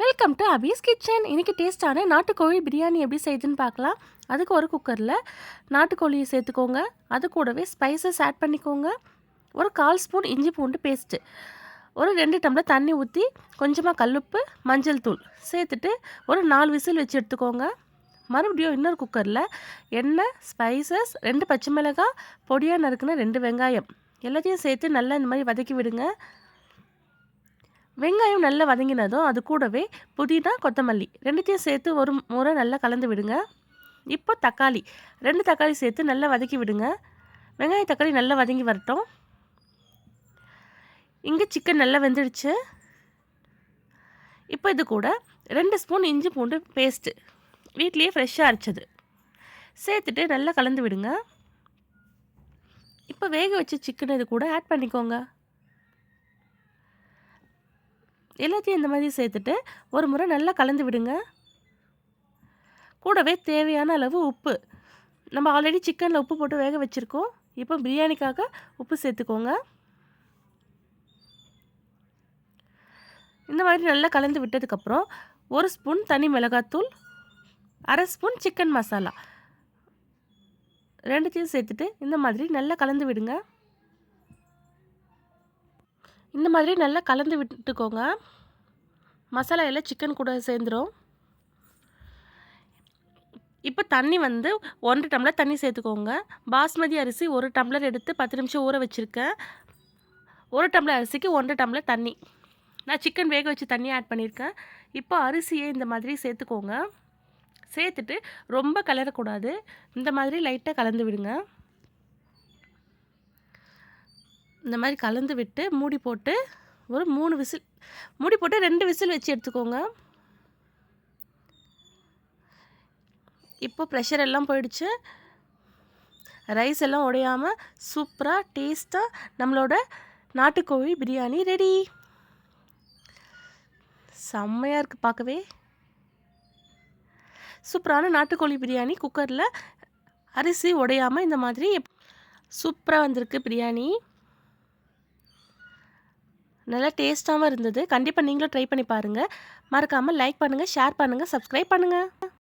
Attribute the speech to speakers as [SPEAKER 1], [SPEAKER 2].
[SPEAKER 1] Welcome to Hafiz kitchen. இன்றைக்கி டேஸ்ட்டான நாட்டுக்கோழி பிரியாணி எப்படி செய்யுதுன்னு பார்க்கலாம். அதுக்கு ஒரு குக்கரில் நாட்டுக்கோழியை சேர்த்துக்கோங்க. அது கூடவே ஸ்பைசஸ் ஆட் பண்ணிக்கோங்க. ஒரு 1/4 ஸ்பூன் இஞ்சி பூண்டு பேஸ்ட்டு, ஒரு 2 டம்ளர் தண்ணி ஊற்றி கொஞ்சமாக கல்லுப்பு, மஞ்சள் தூள் சேர்த்துட்டு ஒரு 4 விசில் வச்சு எடுத்துக்கோங்க. மறுபடியும் இன்னொரு குக்கரில் எண்ணெய், ஸ்பைசஸ், 2 பச்சை மிளகாய், பொடியாக நறுக்குன 2 வெங்காயம் எல்லாத்தையும் சேர்த்து நல்லா இந்த மாதிரி வதக்கி விடுங்க. வெங்காயம் நல்லா வதங்கினதும் அது கூடவே புதினா, கொத்தமல்லி ரெண்டுத்தையும் சேர்த்து ஒரு முறை நல்லா கலந்து விடுங்க. இப்போ தக்காளி 2 தக்காளி சேர்த்து நல்லா வதக்கி விடுங்க. வெங்காயம் தக்காளி நல்லா வதங்கி வரட்டும். இங்கே சிக்கன் நல்லா வெந்துடுச்சு. இப்போ இது கூட 2 ஸ்பூன் இஞ்சி பூண்டு பேஸ்ட்டு வீட்லேயே ஃப்ரெஷ்ஷாக அரைச்சது சேர்த்துட்டு நல்லா கலந்து விடுங்க. இப்போ வேக வச்ச சிக்கன் இது கூட ஆட் பண்ணிக்கோங்க. எல்லாத்தையும் இந்த மாதிரி சேர்த்துட்டு ஒரு முறை நல்லா கலந்து விடுங்க. கூடவே தேவையான அளவு உப்பு, நம்ம ஆல்ரெடி சிக்கனில் உப்பு போட்டு வேக வச்சுருக்கோம். இப்போ பிரியாணிக்காக உப்பு சேர்த்துக்கோங்க. இந்த மாதிரி நல்லா கலந்து விட்டதுக்கப்புறம் 1 ஸ்பூன் தனி மிளகாத்தூள், 1/2 ஸ்பூன் சிக்கன் மசாலா ரெண்டுத்தையும் சேர்த்துட்டு இந்த மாதிரி நல்லா கலந்து விடுங்க. இந்த மாதிரி நல்லா கலந்து விட்டுக்கோங்க. மசாலா எல்லாம் சிக்கன் கூட சேர்ந்துடும். இப்போ தண்ணி 1 டம்ளர் தண்ணி சேர்த்துக்கோங்க. பாஸ்மதி அரிசி 1 டம்ளர் எடுத்து 10 நிமிஷம் ஊற வச்சுருக்கேன். 1 டம்ளர் அரிசிக்கு 1 டம்ளர் தண்ணி. நான் சிக்கன் வேக வச்சு தண்ணி ஆட் பண்ணியிருக்கேன். இப்போ அரிசியை இந்த மாதிரி சேர்த்துக்கோங்க. சேர்த்துட்டு ரொம்ப கலரக்கூடாது, இந்த மாதிரி லைட்டாக கலந்து விடுங்க. இந்த மாதிரி கலந்து விட்டு மூடி போட்டு ஒரு 3 விசில், மூடி போட்டு 2 விசில் வச்சு எடுத்துக்கோங்க. இப்போ ப்ரெஷர் எல்லாம் போயிடுச்சு. ரைஸ் எல்லாம் உடையாமல் சூப்பராக டேஸ்ட்டாக நம்மளோட நாட்டுக்கோழி பிரியாணி ரெடி. செம்மையாக இருக்குது பார்க்கவே. சூப்பரான நாட்டுக்கோழி பிரியாணி குக்கரில் அரிசி உடையாமல் இந்த மாதிரி சூப்பராக வந்திருக்கு பிரியாணி. நல்லா டேஸ்ட்டாகவும் இருந்தது. கண்டிப்பாக நீங்களும் ட்ரை பண்ணி பாருங்கள். மறக்காமல் லைக் பண்ணுங்கள், ஷேர் பண்ணுங்கள், சப்ஸ்கிரைப் பண்ணுங்கள்.